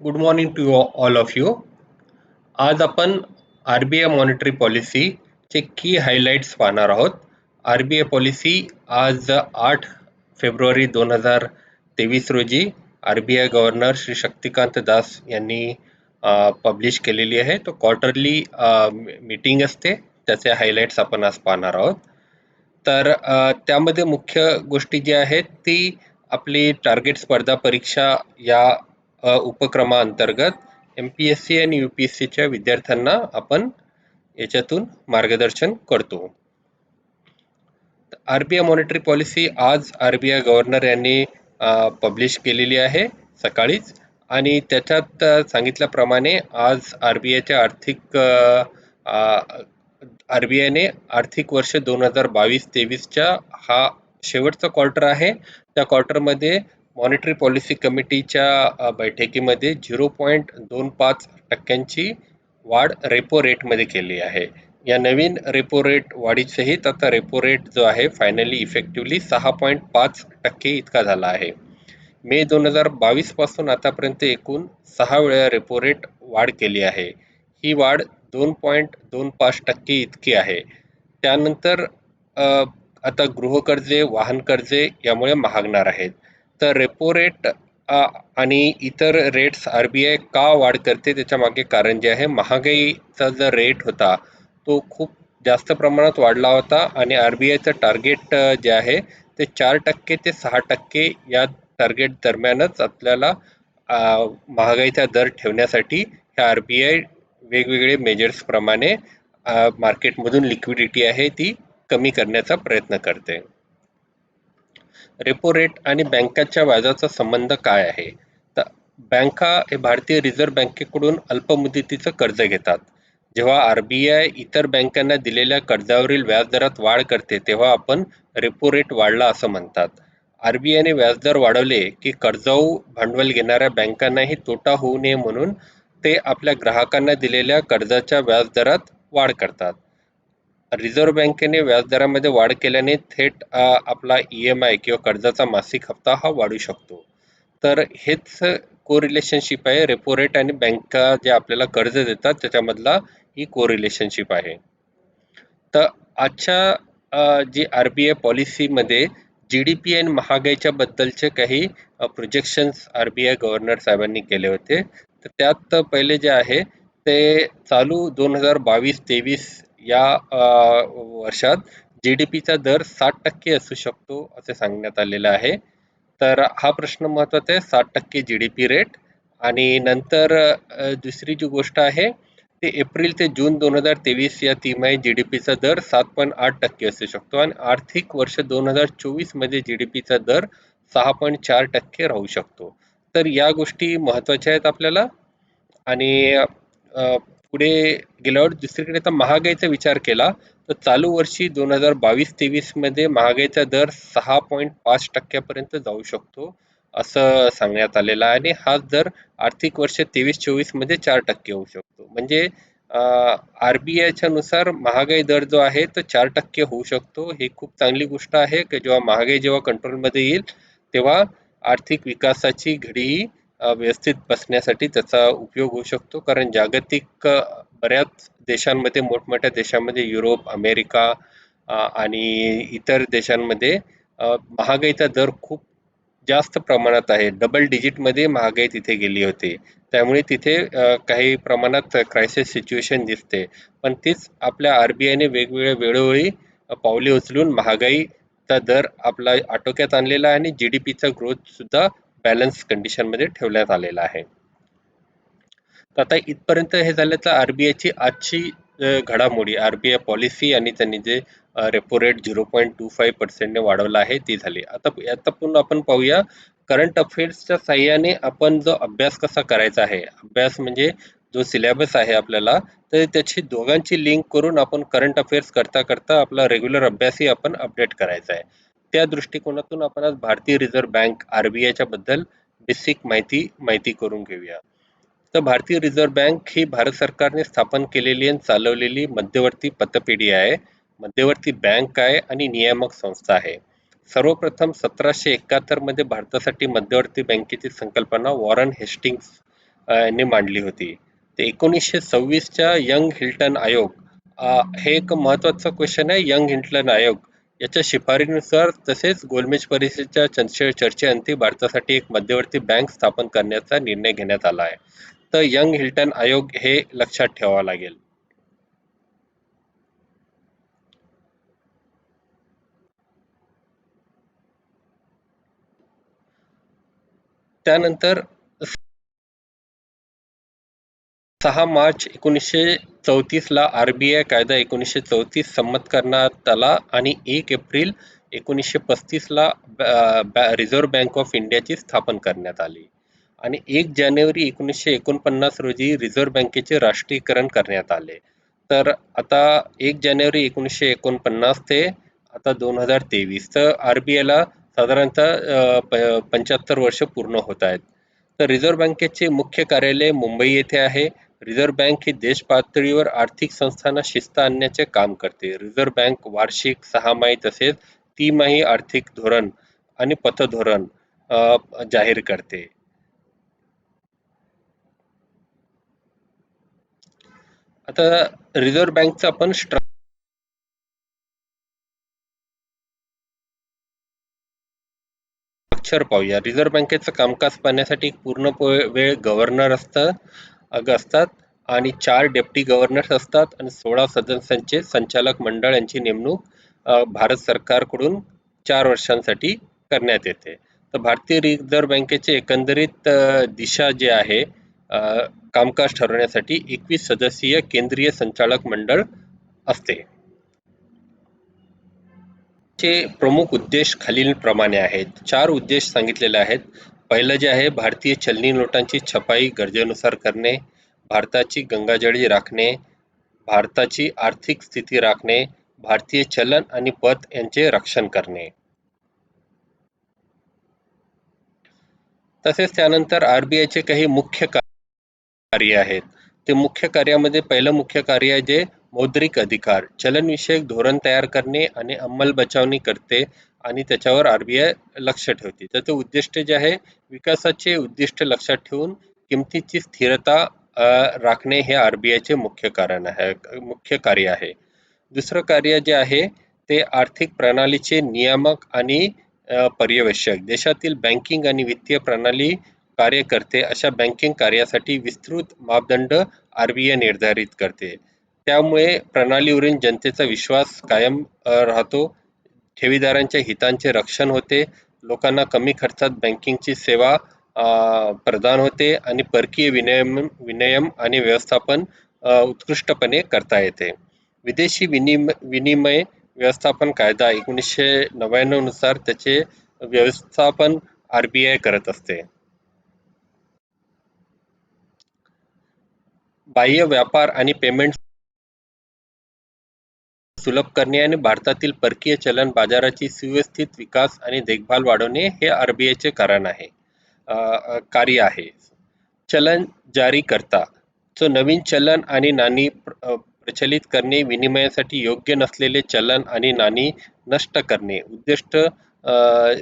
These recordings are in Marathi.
Good morning to all of you. आज आपण आर-बी-आय मॉनिटरी पॉलिसीचे की हायलाइट्स पाहणार आहोत. आर-बी-आय पॉलिसी आज 8 फेब्रुवारी 2023 रोजी आर-बी-आय गव्हर्नर श्री शक्तिकांत दास यांनी पब्लिश केलेली आहे. तो क्वार्टरली मीटिंग असते, त्याचे हायलाइट्स आपण आज पाहणार आहोत. तर त्यामध्ये मुख्य गोष्टी ज्या आहेत ती आपली टार्गेट स्पर्धा परीक्षा या उपक्रमाअंतर्गत एमपीएससी आणि यूपीएससीच्या विद्यार्थ्यांना आपण याच्यातून मार्गदर्शन करतो. आर-बी-आय मॉनिटरी पॉलिसी आज आर-बी-आय गव्हर्नर यांनी पब्लिश केलेली आहे सकाळीच, आणि त्याच्यात सांगितल्याप्रमाणे आज आर-बी-आयच्या आर-बी-आयने आर्थिक वर्ष 2022-23च्या हा शेवटचा क्वार्टर आहे. त्या क्वार्टरमध्ये मॉनिटरी पॉलिसी कमिटीच्या बैठकीमध्ये 0.25% वाढ रेपो रेटमध्ये केली आहे. या नवीन रेपो रेट वाढीसहित आता रेपो रेट जो आहे फायनली इफेक्टिव्हली 6.5% इतका झाला आहे. मे 2022 पासून आतापर्यंत एकूण 6 वेळा रेपो रेट वाढ केली आहे. ही वाढ 2.25% इतकी आहे. त्यानंतर आता गृहकर्जे, वाहन कर्जे यामुळे महागणार आहेत. तर रेपो रेट आणि इतर रेट्स आर-बी-आय का वाढ करते त्याच्या मागे कारण जे आहे, महागाईचा जो रेट होता तो खूप जास्त प्रमाणात वाढला होता आणि आर-बी-आयचं टार्गेट जे आहे ते 4% ते 6% या टार्गेट दरम्यानच आपल्याला महागाईचा दर ठेवण्यासाठी ह्या आर-बी-आय वेगवेगळे मेजर्स प्रमाणे मार्केटमधून लिक्विडिटी आहे ती कमी करण्याचा प्रयत्न करते. रेपो रेट आणि बँकांच्या व्याजाचा संबंध काय आहे? तर बँका हे भारतीय रिझर्व्ह बँकेकडून अल्पमुदतीचं कर्ज घेतात. जेव्हा आर-बी-आय इतर बँकांना दिलेल्या कर्जावरील व्याजदरात वाढ करते तेव्हा आपण रेपो रेट वाढला असं म्हणतात. आर-बी-आयने व्याजदर वाढवले की कर्जाऊ भांडवल घेणाऱ्या बँकांनाही तोटा होऊ नये म्हणून ते आपल्या ग्राहकांना दिलेल्या कर्जाच्या व्याजदरात वाढ करतात. रिझर्व्ह बँकेने व्याजदरामध्ये वाढ केल्याने थेट आपला EMI किंवा कर्जाचा मासिक हप्ता हा वाढू शकतो. तर हेच कोरिलेशनशिप आहे रेपो रेट आणि बँका जे आपल्याला कर्ज देतात त्याच्यामधला ही कोरिलेशनशिप आहे. तर आजच्या जी आर-बी-आय पॉलिसीमध्ये GDP आणि महागाईच्या बद्दलचे काही प्रोजेक्शन्स आर-बी-आय गव्हर्नर साहेबांनी केले होते. तर त्यात पहिले जे आहे ते चालू 2022-23 या वर्षात GDPचा दर 7% असू शकतो असे सांगण्यात आलेलं आहे. तर हा प्रश्न महत्त्वाचा आहे, 7% GDP रेट. आणि नंतर दुसरी जी गोष्ट आहे ते एप्रिल ते जून 2023 या तिमाही GDPचा दर 7.8% असू शकतो आणि आर्थिक वर्ष 2024 मध्ये GDPचा दर 6.4% राहू शकतो. तर या गोष्टी महत्त्वाच्या आहेत आपल्याला. आणि पुढे गेल्यावर दुसरीकडे आता महागाईचा विचार केला तर चालू वर्षी 2022-23 मध्ये महागाईचा दर 6.5% पर्यंत जाऊ शकतो असं सांगण्यात आलेलं आहे. आणि हाच दर आर्थिक वर्ष 23-24 मध्ये 4% होऊ शकतो. म्हणजे आर-बी-आयच्या नुसार महागाई दर जो आहे तो 4% होऊ शकतो. ही खूप चांगली गोष्ट आहे की जेव्हा महागाई कंट्रोलमध्ये येईल तेव्हा आर्थिक विकासाची घडी व्यवस्थित बसण्यासाठी त्याचा उपयोग होऊ शकतो. कारण जागतिक बऱ्याच देशांमध्ये, मोठमोठ्या देशांमध्ये, युरोप, अमेरिका आणि इतर देशांमध्ये महागाईचा दर खूप जास्त प्रमाणात आहे. डबल डिजिटमध्ये महागाई तिथे गेली होती. त्यामुळे तिथे काही प्रमाणात क्रायसिस सिच्युएशन दिसते. पण तीच आपल्या आर-बी-आयने वेगवेगळ्या वेळोवेळी पावले उचलून महागाईचा दर आपला आटोक्यात आणलेला आहे आणि GDPचा ग्रोथ सुद्धा बॅलन्स कंडिशनमध्ये ठेवण्यात आलेला आहे. आता इथपर्यंत हे झालं तर आर-बी-आयची आजची घडामोडी, आर-बी-आय पॉलिसी आणि त्यांनी जे रेपो रेट 0.25% ने वाढवला आहे ती झाली. आता पुन्हा आपण पाहूया करंट अफेअर्सच्या साहाय्याने आपण जो अभ्यास कसा करायचा आहे. अभ्यास म्हणजे जो सिलेबस आहे आपल्याला, तर त्याची दोघांची लिंक करून आपण करंट अफेअर्स करता करता आपला रेग्युलर अभ्यासही आपण अपडेट करायचा आहे. त्या दृष्टिकोनातून आपण आज भारतीय रिझर्व्ह बँक आर-बी-आयच्या बद्दल बेसिक माहिती करून घेऊया. तर भारतीय रिझर्व्ह बँक ही भारत सरकारने स्थापन केलेली आणि चालवलेली मध्यवर्ती पतपेढी आहे. मध्यवर्ती बँक आहे आणि नियामक संस्था आहे. सर्वप्रथम 1771 मध्ये भारतासाठी मध्यवर्ती बँकेची संकल्पना वॉरन हेस्टिंग्स यांनी मांडली होती. ते 1926च्या यंग हिल्टन आयोग, हे एक महत्त्वाचं क्वेश्चन आहे. यंग हिल्टन आयोग याच्या शिफारसीनुसार तसेच गोलमेज परिषदेच्या चर्चेअंती भारतासाठी एक मध्यवर्ती बँक स्थापन करण्याचा निर्णय घेण्यात आला आहे. तर यंग हिल्टन आयोग हे लक्षात ठेवावं लागेल. त्यानंतर 6 मार्च 1934 ला आरबीआय कायदा 1934 संमत करण्यात आला आणि 1 एप्रिल 1935 ला रिझर्व्ह बँक ऑफ इंडियाची स्थापन करण्यात आली आणि 1 जानेवारी 1949 रोजी रिझर्व्ह बँकेचे राष्ट्रीयकरण करण्यात आले. तर आता 1 जानेवारी 1949 ते आता 2023 तर आरबीआयला साधारणतः 75 वर्ष पूर्ण होत आहेत. तर रिझर्व्ह बँकेचे मुख्य कार्यालय मुंबई येथे आहे. रिझर्व्ह बँक ही देश पातळीवर आर्थिक संस्थांना शिस्त आणण्याचे काम करते. रिझर्व्ह बँक वार्षिक, सहामाही तसेच तिमाही आर्थिक धोरण आणि पतधोरण जाहीर करते. आता रिझर्व्ह बँकचं आपण स्ट्रक्चर पाहूया. रिझर्व्ह बँकेचं कामकाज पाहण्यासाठी पूर्ण वेळ गव्हर्नर असतात आणि 4 डेप्टी गव्हर्नर्स असतात आणि 16 सदस्यांचे संचालक मंडळ यांची नेमणूक भारत सरकारकडून 4 वर्षांसाठी करण्यात येते. तर भारतीय रिझर्व्ह बँकेचे एकंदरीत दिशा जे आहे, कामकाज ठरवण्यासाठी 21 सदस्यीय केंद्रीय संचालक मंडळ असते. चे प्रमुख उद्देश खालीलप्रमाणे आहेत. 4 उद्देश सांगितलेले आहेत. पहिलं जे आहे, भारतीय चलनी नोटांची छपाई गरजेनुसार करणे, भारताची गंगाजळी राखणे, भारताची आर्थिक स्थिती राखणे, भारतीय चलन आणि पत यांचे रक्षण करणे. तसेच त्यानंतर आरबीआयचे काही मुख्य कार्य आहेत. ते मुख्य कार्यामध्ये पहिलं मुख्य कार्य आहे जे मौद्रिक अधिकार, चलनविषयक धोरण तयार करणे आणि अंमलबजावणी करते आणि त्याच्यावर आरबीआय लक्ष ठेवते. त्याचं उद्दिष्ट जे आहे, विकासाचे उद्दिष्ट लक्षात ठेवून किमतीची स्थिरता राखणे हे आरबीआयचे मुख्य कार्य आहे. दुसरं कार्य जे आहे ते आर्थिक प्रणालीचे नियामक आणि पर्यवेक्षक. देशातील बँकिंग आणि वित्तीय प्रणाली कार्य करते अशा बँकिंग कार्यासाठी विस्तृत मापदंड आरबीआय निर्धारित करते. त्यामुळे प्रणालीवरील जनतेचा विश्वास कायम राहतो, ठेवीदारांच्या हितांचे रक्षण होते, लोकांना कमी खर्चात बँकिंगची सेवा प्रदान होते आणि परकीय विनिमय आणि व्यवस्थापन उत्कृष्टपणे करता येते. विदेशी विनिमय व्यवस्थापन कायदा 1999 नुसार त्याचे व्यवस्थापन आरबीआय करत असते. बाह्य व्यापार आणि पेमेंट सुलभ करणे आणि भारतातील परकीय चलन बाजाराची सुव्यवस्थित विकास आणि देखभाल वाढवणे हे आरबीआयचे कार्य आहे. चलन जारी करता, जो नवीन चलन आणि नाणी प्रचलित करणे, विनिमयासाठी योग्य नसलेले चलन आणि नाणी नष्ट करणे.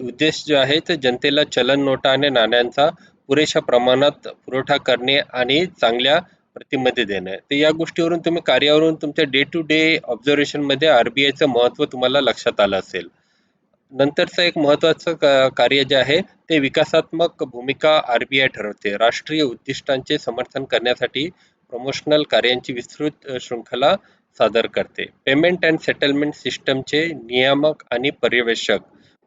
उद्देश जो आहे ते जनतेला चलन नोटा आणि नाण्यांचा पुरेशा प्रमाणात पुरवठा करणे आणि चांगल्या प्रतिमध्ये देणे. तर या गोष्टीवरून तुम्ही कार्यावरून तुमच्या डे टू डे ऑब्झर्वेशन मध्ये आरबीआयचं महत्त्व तुम्हाला लक्षात आलं असेल. नंतरचं एक महत्त्वाचं कार्य जे आहे ते विकासात्मक भूमिका आरबीआय ठरवते. राष्ट्रीय उद्दिष्टांचे समर्थन करण्यासाठी प्रमोशनल कार्यांची विस्तृत शृंखला सादर करते. पेमेंट अँड सेटलमेंट सिस्टमचे नियामक आणि पर्यवेक्षक.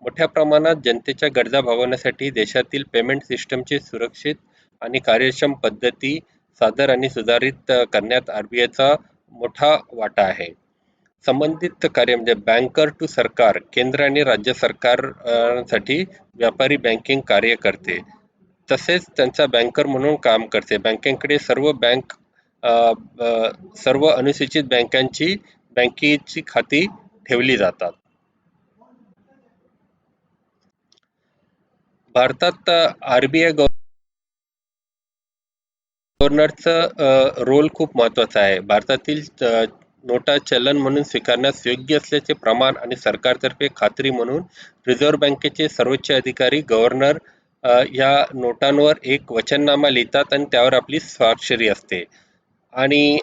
मोठ्या प्रमाणात जनतेच्या गरजा भागवण्यासाठी देशातील पेमेंट सिस्टमचे सुरक्षित आणि कार्यक्षम पद्धती सादर आणि सुधारित करण्यात आरबीआयचा मोठा वाटा आहे. संबंधित कार्य म्हणजे बँकर टू सरकार, केंद्र आणि राज्य सरकारसाठी व्यापारी बँकिंग कार्य करते. तसेच त्यांचा बँकर म्हणून काम करते. बँकेकडे सर्व अनुसूचित बँकेची खाती ठेवली जातात. भारतात आरबीआय गव्हर्नरचं रोल खूप महत्त्वाचा आहे. भारतातील नोटा चलन म्हणून स्वीकारण्यास योग्य असल्याचे प्रमाण आणि सरकारतर्फे खात्री म्हणून रिझर्व्ह बँकेचे सर्वोच्च अधिकारी गव्हर्नर या नोटांवर एक वचननामा लिहितात आणि त्यावर आपली स्वाक्षरी असते. आणि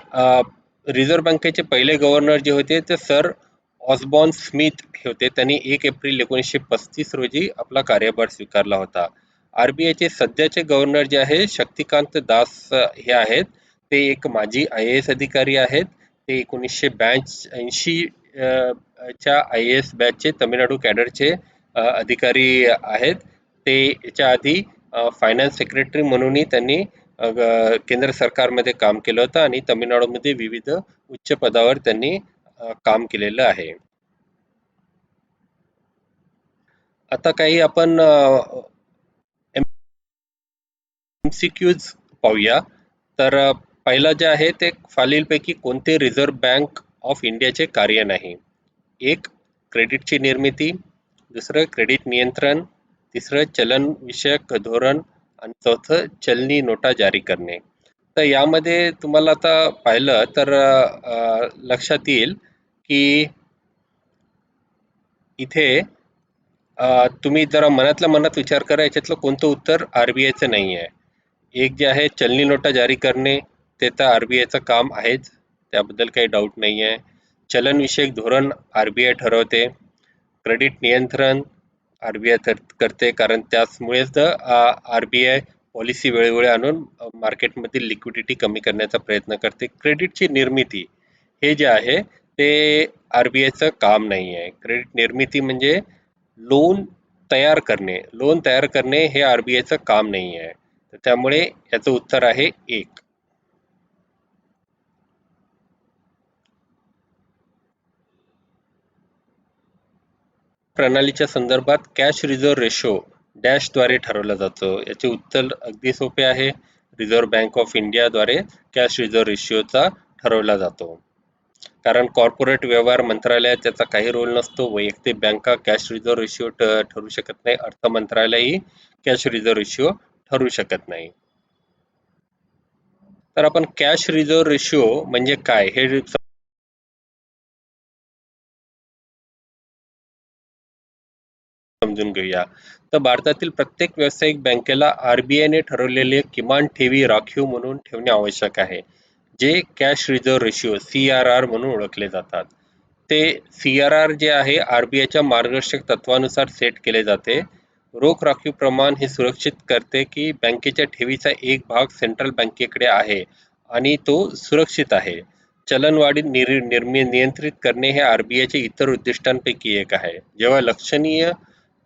रिझर्व्ह बँकेचे पहिले गव्हर्नर जे होते ते सर ऑसबॉर्न स्मिथ हे होते. त्यांनी 1 एप्रिल 1935 रोजी आपला कार्यभार स्वीकारला होता. आरबीआयचे सध्याचे गव्हर्नर जे आहे शक्तिकांत दास हे आहेत. ते एक माजी IAS अधिकारी आहेत. ते 1982 च्या IAS बॅचचे तमिळनाडू कॅडरचे अधिकारी आहेत. ते याच्या आधी फायनान्स सेक्रेटरी म्हणूनही त्यांनी केंद्र सरकारमध्ये काम केलं होतं आणि तमिळनाडूमध्ये विविध उच्च पदावर त्यांनी काम केलेलं आहे. आता काही आपण MCQs पाहूया. तर पहिला जे आहे ते खालीलपैकी कोणते रिझर्व्ह बँक ऑफ इंडियाचे कार्य नाही? एक, क्रेडिटची निर्मिती. दुसरं, क्रेडिट नियंत्रण. तिसरं, चलन विषयक धोरण. आणि चौथं, चलनी नोटा जारी करणे. तर यामध्ये तुम्हाला आता पाहिलं तर लक्षात येईल की इथे तुम्ही जरा मनातल्या मनात विचार करा, याच्यातलं कोणतं उत्तर आरबीआयचं नाही आहे. एक जे आहे चलनी नोटा जारी करणे, ते तर आरबीआयचं काम आहेच, त्याबद्दल काही डाऊट नाही आहे. चलनविषयक धोरण आरबीआय ठरवते. क्रेडिट नियंत्रण आरबीआय करते, कारण त्याचमुळेच आरबीआय पॉलिसी वेळोवेळी आणून मार्केटमधील लिक्विडिटी कमी करण्याचा प्रयत्न करते. क्रेडिटची निर्मिती हे जे आहे ते आरबीआयचं काम नाही आहे. क्रेडिट निर्मिती म्हणजे लोन लोन तयार करणे हे आरबीआयचं काम नाही आहे. त्यामुळे याचं उत्तर आहे एक. प्रणालीच्या संदर्भात कॅश रिझर्व्ह रेशो डॅशद्वारे ठरवला जातो. याचे उत्तर अगदी सोपे आहे. रिझर्व्ह बँक ऑफ इंडियाद्वारे कॅश रिझर्व्ह रेशिओचा ठरवला जातो. कारण कॉर्पोरेट व्यवहार मंत्रालयात त्याचा काही रोल नसतो. वैयक्तिक बँका कॅश रिझर्व्ह रेशिओ ठरवू शकत नाही. अर्थ मंत्रालयही कॅश रिझर्व्ह रेशिओ ठरवू शकत नाही. तर आपण कॅश रिझर्व्ह रेशिओ म्हणजे काय हे समजून घेऊया. तर भारतातील प्रत्येक व्यावसायिक बँकेला आरबीआयने ठरवलेले किमान ठेवी राखीव म्हणून ठेवणे आवश्यक आहे, जे कॅश रिझर्व्ह रेशिओ CRR म्हणून ओळखले जातात. ते CRR जे आहे आरबीआयच्या मार्गदर्शक तत्वानुसार सेट केले जाते. रोख राखीव प्रमाण हे सुरक्षित करते की बँकेच्या ठेवीचा एक भाग सेंट्रल बँकेकडे आहे आणि तो सुरक्षित आहे. चलनवाढी नियंत्रित करणे हे आरबीआयचे इतर उद्दिष्टांपैकी एक आहे. जेव्हा लक्षणीय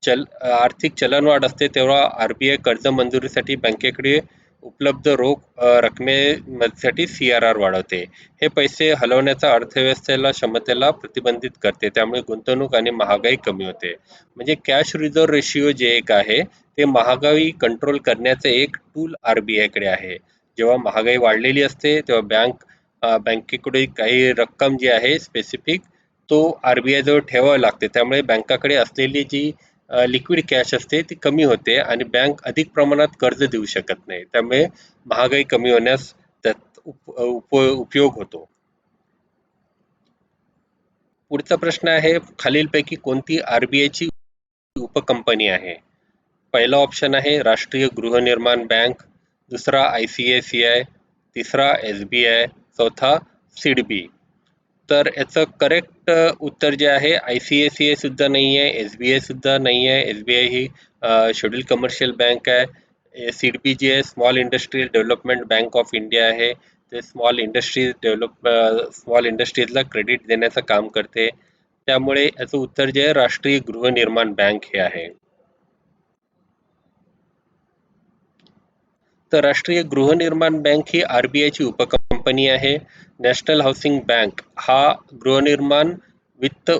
आर्थिक चलनवाढ असते तेव्हा आरबीआय कर्ज मंजुरीसाठी बँकेकडे उपलब्ध रोख रकमेसाठी CRR वाढवते. हे पैसे हलवण्याचा अर्थव्यवस्थेला क्षमतेला प्रतिबंधित करते. त्यामुळे गुंतवणूक आणि महागाई कमी होते. म्हणजे कॅश रिझर्व्ह रेशिओ जे एक आहे ते महागाई कंट्रोल करण्याचे एक टूल आरबीआय कडे आहे. जेव्हा महागाई वाढलेली असते तेव्हा बँकेकडे काही रक्कम जी आहे स्पेसिफिक तो आरबीआय जवळ ठेवावी लागते. त्यामुळे बँकाकडे असलेली जी लिक्विड कॅश असते ती कमी होते आणि बँक अधिक प्रमाणात कर्ज देऊ शकत नाही. त्यामुळे महागाई कमी होण्यास त्यात उपयोग होतो. पुढचा प्रश्न आहे, खालीलपैकी कोणती आरबीआयची उपकंपनी आहे? पहिला ऑप्शन आहे राष्ट्रीय गृहनिर्माण बँक, दुसरा ICICI, तिसरा SBI, चौथा सिडबी. तर याचं करेक्ट उत्तर जे आहे ICICI सुद्धा नाही आहे, SBI सुद्धा नाही आहे. SBI ही शेड्यूल कमर्शियल बँक आहे. सिडबी जी आहे small industrial development bank of India आहे. ते स्मॉल इंडस्ट्रीजला क्रेडिट देण्याचं काम करते. त्यामुळे याचं उत्तर जे आहे राष्ट्रीय गृहनिर्माण बँक हे आहे. तर राष्ट्रीय गृहनिर्माण बँक ही आरबीआयची उपकंपनी आहे. नॅशनल हाऊसिंग बँक हा गृहनिर्माण वित्त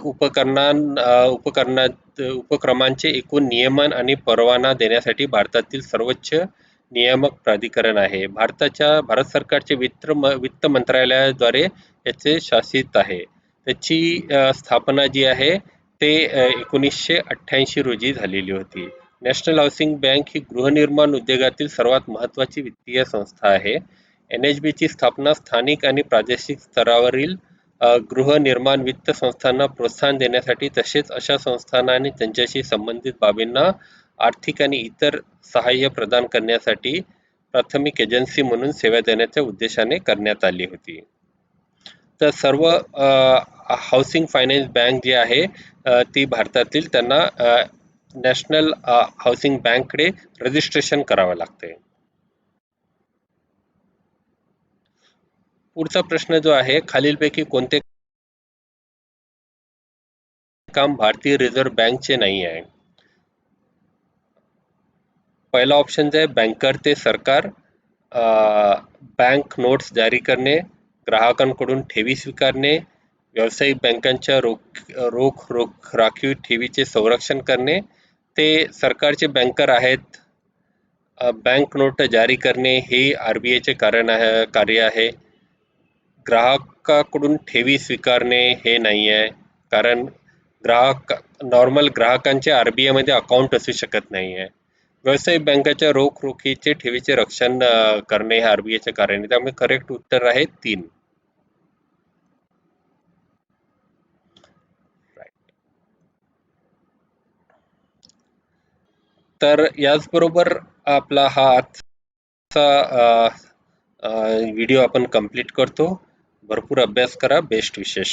उपक्रमांचे एकूण नियमन आणि परवाना देण्यासाठी भारतातील सर्वोच्च नियामक प्राधिकरण आहे. भारत सरकारचे वित्त मंत्रालयाद्वारे याचे शासित आहे. त्याची स्थापना जी आहे ते 1988 रोजी झालेली होती. नॅशनल हाऊसिंग बँक ही गृहनिर्माण उद्योगातील सर्वात महत्त्वाची वित्तीय संस्था आहे. NHB ची स्थापना स्थानिक आणि प्रादेशिक स्तरावरील गृहनिर्माण वित्त संस्थांना प्रोत्साहन देण्यासाठी तसेच अशा संस्थांना आणि त्यांच्याशी संबंधित बाबींना आर्थिक आणि इतर सहाय्य प्रदान करण्यासाठी प्राथमिक एजन्सी म्हणून सेवा देण्याच्या उद्देशाने करण्यात आली होती. तर सर्व हाऊसिंग फायनान्स बँक जी आहे ती भारतातील त्यांना नॅशनल हाऊसिंग बँककडे रजिस्ट्रेशन करावं लागते. पुढचा प्रश्न जो आहे, खालीलपैकी कोणते काम भारतीय रिझर्व्ह बँकचे नाही आहे? पहिला ऑप्शन जो आहे बँकर ते सरकार, बँक नोट्स जारी करणे, ग्राहकांकडून ठेवी स्वीकारणे, व्यावसायिक बँकांच्या रोख रोख राखीव ठेवीचे संरक्षण करणे. ते सरकारचे बँकर आहेत. बँक नोट जारी करणे हे आरबीआयचे कार्य आहे. ग्राहकाकडून ठेवी स्वीकारणे हे नाही आहे, कारण नॉर्मल ग्राहकांचे आरबीआय मध्ये अकाउंट असू शकत नाही आहे. व्यावसायिक बँकाच्या रोखीचे ठेवीचे रक्षण करणे हे आरबीआयचे कार्य आहे. त्यामुळे करेक्ट उत्तर आहे 3. तर याचबरोबर आपला हा आजचा व्हिडिओ आपण कंप्लीट करतो. भरपूर अभ्यास करा. बेस्ट विशेष.